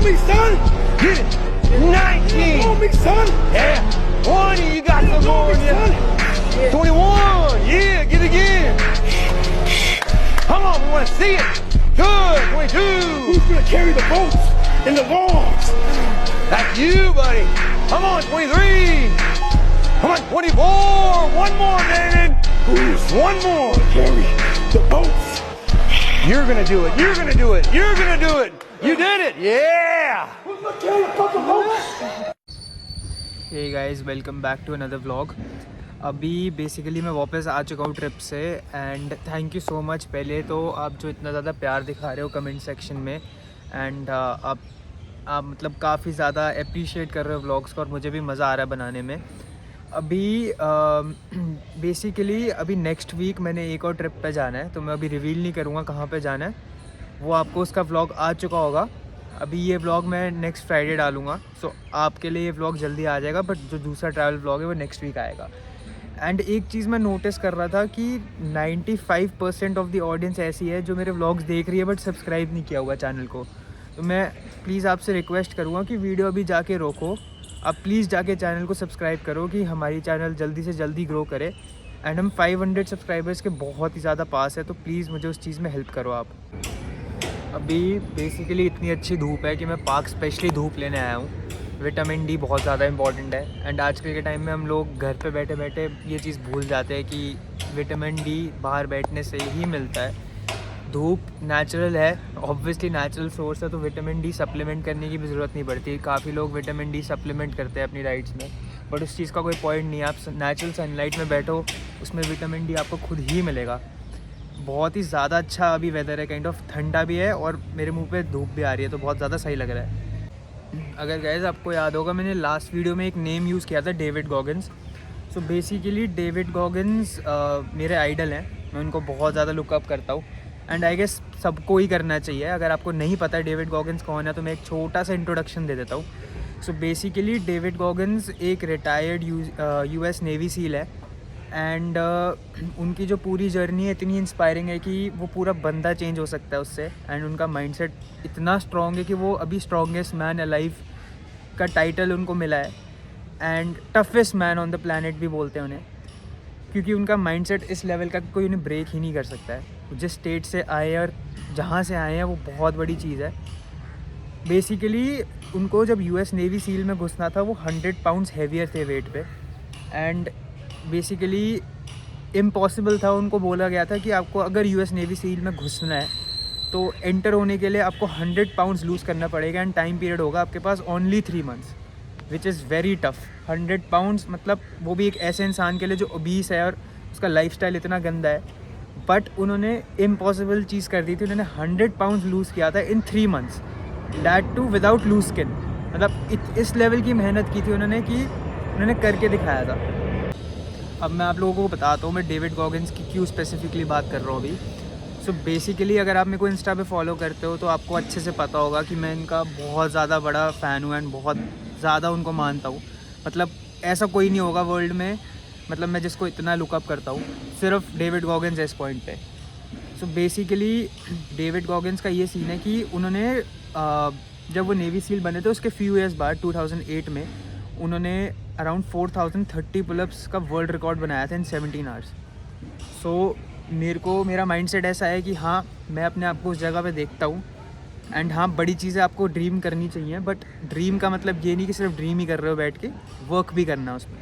me, son. Get it. 19. Come on me, son. Yeah. 20. You got some more in Son. there. 21. Yeah. Get it again. Come on. We want to see it. Good. 22. Who's gonna carry the boats and the logs? That's you, buddy. Come on. 23. Come on. 24. One more, David. Who's One more. carry the boats? You're gonna do it. You're gonna do it. You're gonna do it. You did it. Yeah. Who's gonna carry the fucking boats? Hey guys, welcome back to another vlog. अभी basically मैं वापस आ चुका हूँ trip से and thank you so much. पहले तो आप जो इतना ज़्यादा प्यार दिखा रहे हो कमेंट सेक्शन में एंड आप मतलब काफ़ी ज़्यादा अप्रिशिएट कर रहे हो व्लॉग्स को और मुझे भी मज़ा आ रहा है बनाने में। अभी बेसिकली अभी नेक्स्ट वीक मैंने एक और ट्रिप पे जाना है, तो मैं अभी रिवील नहीं करूँगा कहाँ पे जाना है, वो आपको उसका व्लॉग आ चुका होगा। अभी ये व्लॉग मैं नेक्स्ट फ्राइडे डालूँगा, सो आपके लिए ये व्लॉग जल्दी आ जाएगा, बट जो दूसरा ट्रैवल व्लॉग है वो नेक्स्ट वीक आएगा। एंड एक चीज़ मैं नोटिस कर रहा था कि 95% ऑफ द ऑडियंस ऐसी है जो मेरे व्लॉग्स देख रही है बट सब्सक्राइब नहीं किया हुआ चैनल को। तो मैं प्लीज़ आपसे रिक्वेस्ट करूँगा कि वीडियो अभी जाके रोको, आप प्लीज़ जाके चैनल को सब्सक्राइब करो कि हमारी चैनल जल्दी से जल्दी ग्रो करे। एंड हम 500 सब्सक्राइबर्स के बहुत ही ज़्यादा पास है, तो प्लीज़ मुझे उस चीज़ में हेल्प करो आप। अभी बेसिकली इतनी अच्छी धूप है कि मैं पार्क स्पेशली धूप लेने आया हूँ। विटामिन डी बहुत ज़्यादा इंपॉर्टेंट है एंड आजकल के टाइम में हम लोग घर पे बैठे बैठे ये चीज़ भूल जाते हैं कि विटामिन डी बाहर बैठने से ही मिलता है। धूप नेचुरल है, ऑब्वियसली नेचुरल सोर्स है, तो विटामिन डी सप्लीमेंट करने की भी ज़रूरत नहीं पड़ती। काफ़ी लोग विटामिन डी सप्लीमेंट करते हैं अपनी डाइट्स में, बट उस चीज़ का कोई पॉइंट नहीं है। आप नेचुरल सनलाइट में बैठो, उसमें विटामिन डी आपको खुद ही मिलेगा। बहुत ही ज़्यादा अच्छा अभी वेदर है, काइंड ऑफ ठंडा भी है और मेरे मुंह पे धूप भी आ रही है, तो बहुत ज़्यादा सही लग रहा है। अगर गाइस आपको याद होगा, मैंने लास्ट वीडियो में एक नेम यूज़ किया था, David Goggins. So basically David Goggins मेरे आइडल हैं, मैं उनको बहुत ज़्यादा लुकअप करता हूँ एंड आई गेस सबको ही करना चाहिए। अगर आपको नहीं पता डेविड गॉगिन्स कौन है तो मैं एक छोटा सा इंट्रोडक्शन दे देता हूँ। सो बेसिकली डेविड गॉगिन्स एक रिटायर्ड US नेवी सील है एंड उनकी जो पूरी जर्नी है इतनी इंस्पायरिंग है कि वो पूरा बंदा चेंज हो सकता है उससे। एंड उनका माइंडसेट इतना स्ट्रॉन्ग है कि वो अभी स्ट्रॉन्गेस्ट मैन अलाइव का टाइटल उनको मिला है and toughest man on the planet भी बोलते हैं उन्हें, क्योंकि उनका माइंडसेट इस लेवल का कोई उन्हें ब्रेक ही नहीं कर सकता है। जिस स्टेट से आए और जहाँ से आए हैं वो बहुत बड़ी चीज़ है। बेसिकली उनको जब US नेवी सील में घुसना था वो 100 पाउंड्स हैवियर थे वेट पे एंड बेसिकली इम्पॉसिबल था। उनको बोला गया था कि आपको अगर US नेवी सील में घुसना है तो एंटर होने के लिए आपको 100 पाउंड्स लूज़ करना पड़ेगा एंड टाइम पीरियड होगा आपके पास only 3 months, which is very tough. 100 pounds मतलब वो भी एक ऐसे इंसान के लिए जो ओबीस है और उसका लाइफस्टाइल इतना गंदा है, बट उन्होंने इम्पॉसिबल चीज़ कर दी थी। उन्होंने 100 पाउंड्स लूज़ किया था in 3 months, that too without loose skin. मतलब इस लेवल की मेहनत की थी उन्होंने कि उन्होंने करके दिखाया था। अब मैं आप लोगों को बताता हूँ मैं डेविड गॉगिन्स की क्यों स्पेसिफिकली बात कर रहा हूँ अभी। सो बेसिकली अगर आप मेरे को इंस्टा पे फॉलो करते हो तो आपको अच्छे से पता होगा कि मैं इनका बहुत ज़्यादा बड़ा फ़ैन हूँ एंड बहुत ज़्यादा उनको मानता हूँ। मतलब ऐसा कोई नहीं होगा वर्ल्ड में, मतलब मैं जिसको इतना लुकअप करता हूँ, सिर्फ डेविड गॉगिन्स है इस पॉइंट पे। सो बेसिकली डेविड गॉगिन्स का ये सीन है कि उन्होंने जब वो नेवी सील बने थे उसके फ्यू ईयर्स बाद 2008 में उन्होंने अराउंड 4030 पुलअप्स का वर्ल्ड रिकॉर्ड बनाया था इन 17 आवर्स। सो मेरा माइंडसेट ऐसा है कि हाँ, मैं अपने आप को उस जगह पे देखता हूँ एंड हाँ, बड़ी चीज़ें आपको ड्रीम करनी चाहिए, बट ड्रीम का मतलब ये नहीं कि सिर्फ ड्रीम ही कर रहे हो बैठ के, वर्क भी करना है उसमें।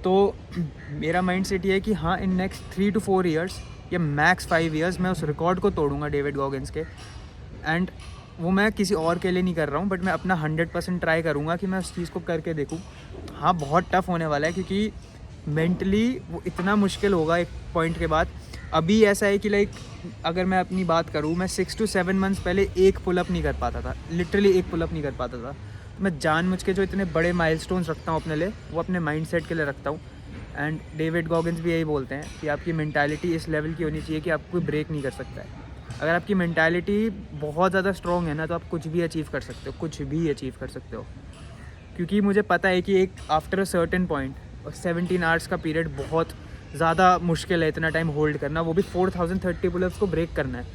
तो मेरा माइंडसेट ये है कि हाँ, इन नेक्स्ट 3 to 4 ईयर्स या मैक्स 5 ईयर्स मैं उस रिकॉर्ड को तोड़ूंगा डेविड गॉगिन्स के। एंड वो मैं किसी और के लिए नहीं कर रहा हूँ, बट मैं अपना 100% ट्राई करूँगा कि मैं उस चीज़ को करके देखूँ। हाँ, बहुत टफ होने वाला है क्योंकि मेंटली वो इतना मुश्किल होगा एक पॉइंट के बाद। अभी ऐसा है कि लाइक अगर मैं अपनी बात करूँ, मैं 6 to 7 मंथ्स पहले एक पुलअप नहीं कर पाता था, लिटरली एक पुलअप नहीं कर पाता था। मैं जानबूझ के जो इतने बड़े माइलस्टोन्स रखता हूँ अपने लिए, वो अपने माइंडसेट के लिए रखता हूँ। एंड डेविड गॉगिन्स भी यही बोलते हैं कि आपकी मेंटालिटी इस लेवल की होनी चाहिए कि आपको कोई ब्रेक नहीं कर सकता है। अगर आपकी मेंटालिटी बहुत ज़्यादा स्ट्रॉन्ग है ना, तो आप कुछ भी अचीव कर सकते हो, कुछ भी अचीव कर सकते हो। क्योंकि मुझे पता है कि एक after a certain point 17 hours का पीरियड बहुत ज़्यादा मुश्किल है, इतना टाइम होल्ड करना, वो भी 4030 पुलअप्स को ब्रेक करना है,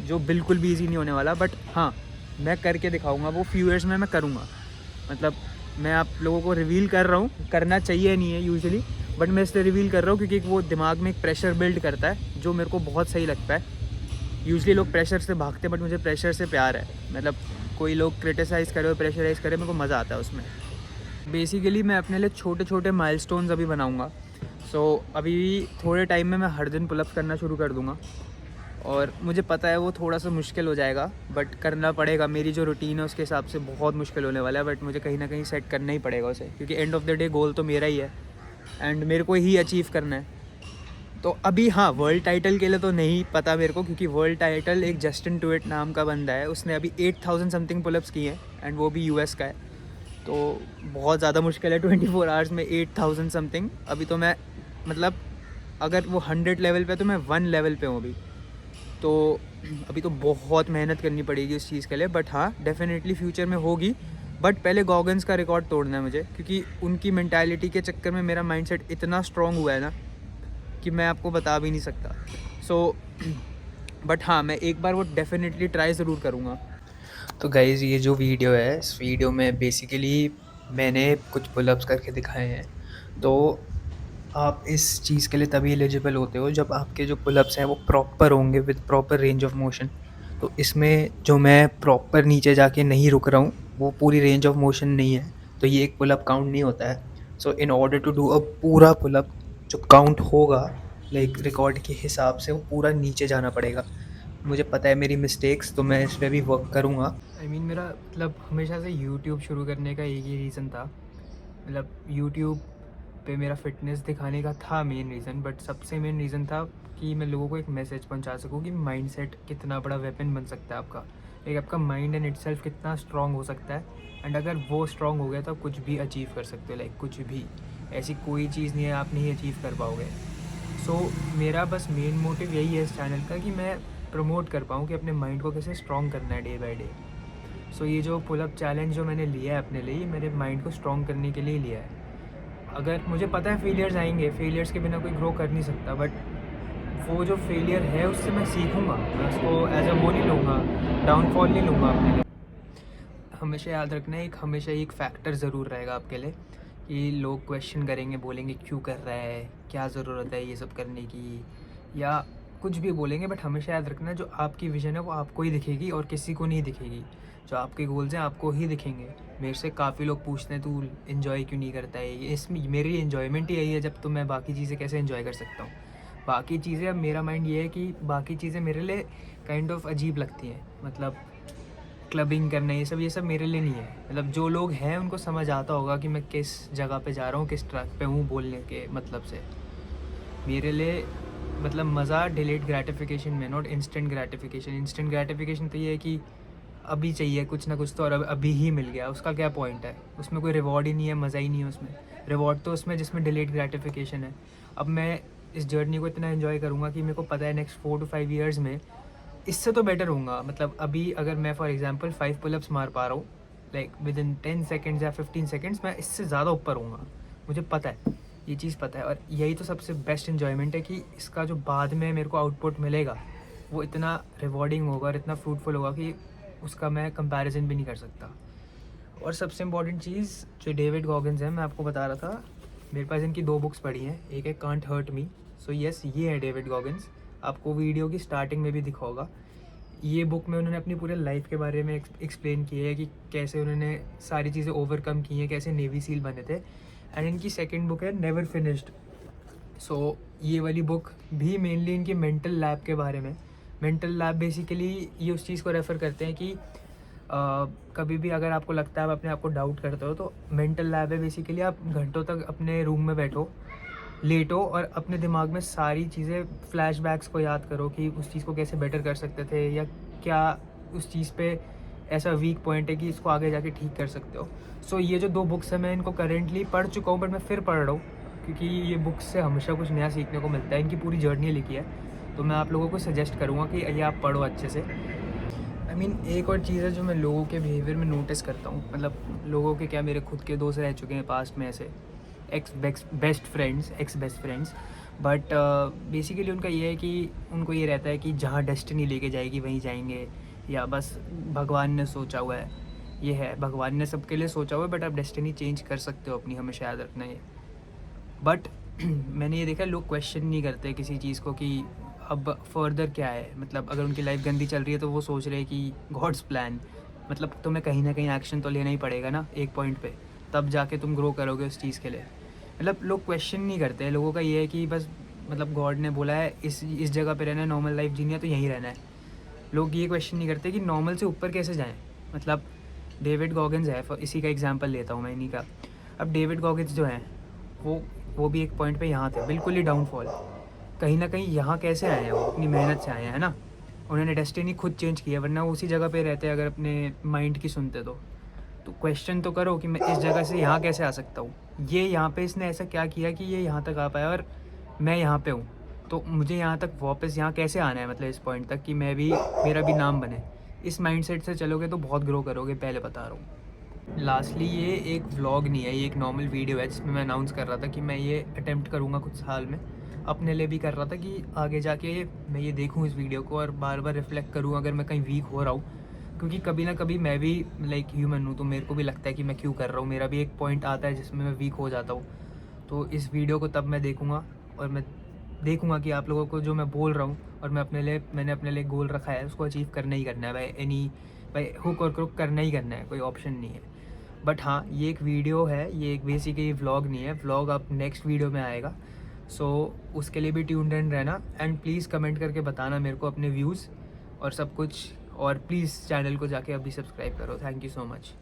जो बिल्कुल भी ईजी नहीं होने वाला। बट हाँ, मैं करके दिखाऊंगा, वो फ्यू ईयर्स में मैं करूँगा। मतलब मैं आप लोगों को रिवील कर रहा हूँ, करना चाहिए नहीं है यूजुअली, बट मैं इसलिए रिवील कर रहा हूँ क्योंकि वो दिमाग में एक प्रेशर बिल्ड करता है जो मेरे को बहुत सही लगता है। यूजुअली लोग प्रेशर से भागते हैं, बट मुझे प्रेशर से प्यार है। मतलब कोई लोग क्रिटिसाइज़ करे और प्रेशराइज़ करे, मेरे को मज़ा आता है उसमें। बेसिकली मैं अपने लिए छोटे छोटे माइलस्टोन्स अभी बनाऊँगा। सो अभी थोड़े टाइम में मैं हर दिन पुलअप्स करना शुरू कर दूँगा, और मुझे पता है वो थोड़ा सा मुश्किल हो जाएगा, बट करना पड़ेगा। मेरी जो रूटीन है उसके हिसाब से बहुत मुश्किल होने वाला है, बट मुझे कहीं ना कहीं सेट करना ही पड़ेगा उसे, क्योंकि एंड ऑफ द डे गोल तो मेरा ही है एंड मेरे को ही अचीव करना है। तो अभी हाँ, वर्ल्ड टाइटल के लिए तो नहीं पता मेरे को, क्योंकि वर्ल्ड टाइटल एक जस्टिन टूइट नाम का बंदा है, उसने अभी 8000 समथिंग पुलअप्स किए हैं एंड वो भी यूएस का है। तो बहुत ज़्यादा मुश्किल है 24 आवर्स में 8000 समथिंग। अभी तो मैं मतलब अगर वो 100 लेवल पे तो मैं 1 लेवल पे हूँ अभी। तो अभी तो बहुत मेहनत करनी पड़ेगी उस चीज़ के लिए, बट हाँ डेफिनेटली फ्यूचर में होगी। बट पहले गॉगन्स का रिकॉर्ड तोड़ना है मुझे, क्योंकि उनकी मेंटालिटी के चक्कर में मेरा माइंडसेट इतना स्ट्रॉन्ग हुआ है ना कि मैं आपको बता भी नहीं सकता। सो बट हाँ, मैं एक बार वो डेफिनेटली ट्राई ज़रूर करूँगा। तो गाइज़, ये जो वीडियो है, इस वीडियो में बेसिकली मैंने कुछ पुलअप्स करके दिखाए हैं। तो आप इस चीज़ के लिए तभी एलिजिबल होते हो जब आपके जो पुलअप्स हैं वो प्रॉपर होंगे with proper range of motion. तो इसमें जो मैं प्रॉपर नीचे जाके नहीं रुक रहा हूँ, वो पूरी रेंज ऑफ मोशन नहीं है, तो ये एक पुलअप काउंट नहीं होता है। So in order to do a पूरा पुलअप जो काउंट होगा लाइक रिकॉर्ड के हिसाब से, वो पूरा नीचे जाना पड़ेगा। मुझे पता है मेरी मिस्टेक्स, तो मैं इस पर भी वर्क करूँगा। मेरा मतलब हमेशा से यूट्यूब शुरू करने का एक ही रीज़न था। मतलब यूट्यूब पे मेरा फिटनेस दिखाने का था मेन रीज़न, बट सबसे मेन रीज़न था कि मैं लोगों को एक मैसेज पहुंचा सकूं कि माइंडसेट कितना बड़ा वेपन बन सकता है आपका। एक आपका माइंड एंड इटसेल्फ कितना स्ट्रॉन्ग हो सकता है, एंड अगर वो स्ट्रॉन्ग हो गया तो आप कुछ भी अचीव कर सकते हो। लाइक कुछ भी, ऐसी कोई चीज़ नहीं है आप नहीं अचीव कर पाओगे। सो मेरा बस मेन मोटिव यही है इस चैनल का कि मैं प्रमोट कर पाऊँ कि अपने माइंड को कैसे स्ट्रॉन्ग करना है डे बाई डे। सो ये जो पुलअप चैलेंज जो मैंने लिया है अपने लिए, मेरे माइंड को स्ट्रॉन्ग करने के लिए लिया है। अगर मुझे पता है फेलियर्स आएंगे, फेलियर्स के बिना कोई ग्रो कर नहीं सकता, बट वो जो फेलियर है उससे मैं सीखूंगा, मैं उसको एज अ वो नहीं लूँगा, डाउनफॉल नहीं लूँगा अपने लिए। हमेशा याद रखना है, हमेशा एक फैक्टर ज़रूर रहेगा आपके लिए कि लोग क्वेश्चन करेंगे, बोलेंगे क्यों कर रहा है, क्या ज़रूरत है ये सब करने की, या कुछ भी बोलेंगे, बट हमेशा याद रखना है जो आपकी विज़न है वो आपको ही दिखेगी और किसी को नहीं दिखेगी। जो आपके गोल्स हैं आपको ही दिखेंगे। मेरे से काफ़ी लोग पूछते हैं तू इन्जॉय क्यों नहीं करता है, इसमें मेरी इन्जॉयमेंट ही यही है, जब तो मैं बाकी चीज़ें कैसे इन्जॉय कर सकता हूँ। बाकी चीज़ें, अब मेरा माइंड ये है कि बाकी चीज़ें मेरे लिए काइंड ऑफ अजीब लगती हैं। मतलब क्लबिंग करना, ये सब मेरे लिए नहीं है। मतलब जो लोग हैं उनको समझ आता होगा कि मैं किस जगह पे जा रहा हूँ, किस ट्रैक पे हूँ बोलने के मतलब से। मेरे लिए मतलब मज़ा डिलेड ग्रेटिफिकेशन में, not instant gratification. Instant gratification तो ये है कि अभी चाहिए कुछ ना कुछ तो, और अभी ही मिल गया, उसका क्या पॉइंट है, उसमें कोई रिवॉर्ड ही नहीं है, मज़ा ही नहीं है उसमें। रिवॉर्ड तो उसमें जिसमें डिलेड ग्रेटिफिकेशन है। अब मैं इस जर्नी को इतना एंजॉय करूँगा कि मेरे को पता है नेक्स्ट 4 to 5 ईयर्स में इससे तो बेटर होऊंगा। मतलब अभी अगर मैं फॉर एग्जांपल 5 पुलअप्स मार पा रहा हूँ लाइक विद इन 10 सेकेंड्स या 15 सेकेंड्स, मैं इससे ज़्यादा ऊपर होऊंगा, मुझे पता है, ये चीज़ पता है। और यही तो सबसे बेस्ट इन्जॉयमेंट है कि इसका जो बाद में मेरे को आउटपुट मिलेगा वो इतना रिवॉर्डिंग होगा और इतना फ्रूटफुल होगा कि उसका मैं कंपैरिजन भी नहीं कर सकता। और सबसे इम्पॉर्टेंट चीज़ जो डेविड गॉगिन्स है, मैं आपको बता रहा था, मेरे पास इनकी 2 बुक्स पढ़ी हैं। एक है can't hurt me. So yes, ये है डेविड गॉगिन्स, आपको वीडियो की स्टार्टिंग में भी दिखा होगा। ये बुक में उन्होंने अपनी पूरे लाइफ के बारे में एक्सप्लेन किया है कि कैसे उन्होंने सारी चीज़ें ओवरकम की हैं, कैसे नेवी सील बने थे। एंड इनकी सेकंड बुक है नेवर फिनिश्ड। सो ये वाली बुक भी मेनली इनकी मेंटल लैब के बारे में। मेंटल लैब बेसिकली ये उस चीज़ को रेफ़र करते हैं कि कभी भी अगर आपको लगता है आप अपने आप को डाउट करते हो, तो मेंटल लैब है बेसिकली। आप घंटों तक अपने रूम में बैठो, लेटो और अपने दिमाग में सारी चीज़ें, फ्लैशबैक्स को याद करो कि उस चीज़ को कैसे बेटर कर सकते थे, या क्या उस चीज़ पे ऐसा वीक पॉइंट है कि इसको आगे जाके ठीक कर सकते हो। सो ये जो 2 बुक्स हैं मैं इनको करेंटली पढ़ चुका हूँ, बट मैं फिर पढ़ रहा हूँ क्योंकि ये बुक्स से हमेशा कुछ नया सीखने को मिलता है। इनकी पूरी जर्नी लिखी है, तो मैं आप लोगों को सजेस्ट करूँगा कि ये आप पढ़ो अच्छे से। एक और चीज़ है जो मैं लोगों के बिहेवियर में नोटिस करता हूँ, मतलब लोगों के क्या, मेरे खुद के दोस्त रह चुके हैं पास्ट में ऐसे x best friends, but basically उनका ये है कि उनको ये रहता है कि जहाँ डेस्टिनी लेके जाएगी वहीं जाएंगे, या बस भगवान ने सोचा हुआ है। ये है, भगवान ने सबके लिए सोचा हुआ है, बट आप डेस्टिनी चेंज कर सकते हो अपनी, हमेशा याद रखना ये। बट मैंने ये देखा लोग क्वेश्चन नहीं करते किसी चीज़ को कि अब फर्दर क्या है। मतलब अगर उनकी लाइफ गंदी चल रही है तो वो सोच रहे हैं कि गॉड्स प्लान, मतलब तुम्हें कहीं ना कहीं एक्शन तो लेना ही पड़ेगा ना एक पॉइंट पे, तब जाके तुम ग्रो करोगे उस चीज़ के लिए। मतलब लोग क्वेश्चन नहीं करते, लोगों का ये है कि बस मतलब गॉड ने बोला है इस जगह पे रहना है, नॉर्मल लाइफ जीनी है तो यहीं रहना है। लोग ये क्वेश्चन नहीं करते कि नॉर्मल से ऊपर कैसे जाएं। मतलब डेविड गॉगिन्स है, इसी का एग्जांपल लेता हूँ मैं इन्हीं का। अब डेविड गॉगिन्स जो हैं वो भी एक पॉइंट पे यहाँ थे, बिल्कुल ही डाउनफॉल। कहीं ना कहीं यहाँ कैसे आए हैं, वो अपनी मेहनत से आए हैं ना। उन्होंने डेस्टिनी खुद चेंज किया, वरना वो उसी जगह पे रहते अगर अपने माइंड की सुनते तो क्वेश्चन तो करो कि मैं इस जगह से यहाँ कैसे आ सकता हूँ। ये यहाँ पे इसने ऐसा क्या किया कि ये यहाँ तक आ पाया और मैं यहाँ पे हूँ, तो मुझे यहाँ तक वापस यहाँ कैसे आना है, मतलब इस पॉइंट तक कि मेरा भी नाम बने। इस माइंडसेट से चलोगे तो बहुत ग्रो करोगे, पहले बता रहा हूँ। लास्टली ये एक व्लॉग नहीं है, ये एक नॉर्मल वीडियो है जिसमें मैं अनाउंस कर रहा था कि मैं ये अटेम्प्ट करूँगा कुछ साल में। अपने लिए भी कर रहा था कि आगे जाके मैं ये देखूँ इस वीडियो को और बार बार रिफ्लेक्ट करूँ अगर मैं कहीं वीक हो रहा हूँ, क्योंकि कभी ना कभी मैं भी लाइक ह्यूमन हूँ, तो मेरे को भी लगता है कि मैं क्यों कर रहा हूँ। मेरा भी एक पॉइंट आता है जिसमें मैं वीक हो जाता हूँ। तो इस वीडियो को तब मैं देखूँगा और मैं देखूँगा कि आप लोगों को जो मैं बोल रहा हूँ और मैंने अपने लिए गोल रखा है उसको अचीव करना ही करना है, भाई हुक और क्रुक करना ही करना है, कोई ऑप्शन नहीं है। बट हाँ, ये एक वीडियो है, ये एक बेसिकली व्लॉग नहीं है। व्लॉग अब नेक्स्ट वीडियो में आएगा, सो उसके लिए भी ट्यून्ड इन रहना। एंड प्लीज़ कमेंट करके बताना मेरे को अपने व्यूज़ और सब कुछ, और प्लीज़ चैनल को जाके अभी सब्सक्राइब करो। Thank you so much.